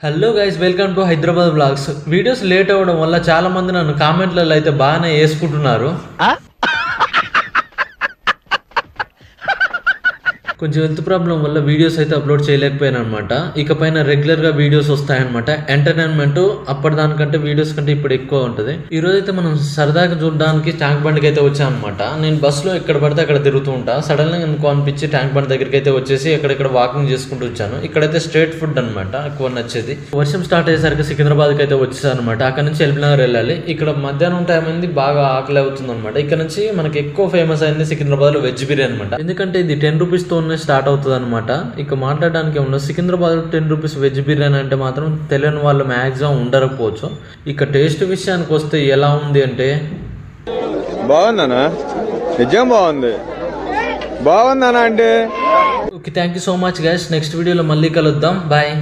Hello guys, welcome to Hyderabad blogs. Videos late అవ్వడం వల్ల చాలా మంది నన్ను కామెంట్లలో అయితే బాగానే వేసుకుంటున్నారు. కొంచెం హెల్త్ ప్రాబ్లం వల్ల వీడియోస్ అయితే అప్లోడ్ చేయలేకపోయాను అనమాట. ఇకపైన రెగ్యులర్గా వీడియోస్ వస్తాయన్నమాట. ఎంటర్టైన్మెంట్ అప్పటిదానికంటే వీడియోస్ కంటే ఇప్పుడు ఎక్కువ ఉంటుంది. ఈ రోజు అయితే మనం సరదాగా చూడడానికి ట్యాంక్ బండ్కి అయితే వచ్చాం అనమాట. నేను బస్సులో ఎక్కడ పడితే అక్కడ తిరుగుతూ ఉంటా. సడన్గా ఎందుకు అనిపించి ట్యాంక్ బండ్ దగ్గరికి అయితే వచ్చేసి ఎక్కడెక్కడ వాకింగ్ చేసుకుంటూ వచ్చాను. ఇక్కడైతే స్ట్రీట్ ఫుడ్ అనమాట ఎక్కువ నచ్చేది. వర్షం స్టార్ట్ అయ్యేసరికి సికింద్రాబాద్కి అయితే వచ్చేసాను అనమాట. అక్కడ నుంచి ఎల్బీనగర్ వెళ్ళాలి. ఇక్కడ మధ్యాహ్నం టైం అయింది, బాగా ఆకలి అవుతుంది అనమాట. ఇక్కడ నుంచి మనకి ఎక్కువ ఫేమస్ అయింది సికింద్రాబాద్లో వెజ్ బిర్యానీ అనమాట. ఎందుకంటే ఇది 10 రూపీస్తో స్టార్ట్ అవుతుంది అనమాట. ఇక మాట్లాడడానికి ఉండదు. సికింద్రాబాద్ 10 రూపీస్ వెజ్ బిర్యానీ అంటే మాత్రం తెలియని వాళ్ళు మ్యాక్సిమం ఉండకపోవచ్చు. ఇక టేస్ట్ విషయానికి వస్తే ఎలా ఉంది అంటే బాగుందనా, నిజం బాగుందనా అంటే okay, thank you so much guys. Next వీడియోలో మళ్ళీ కలుద్దాం. బాయ్.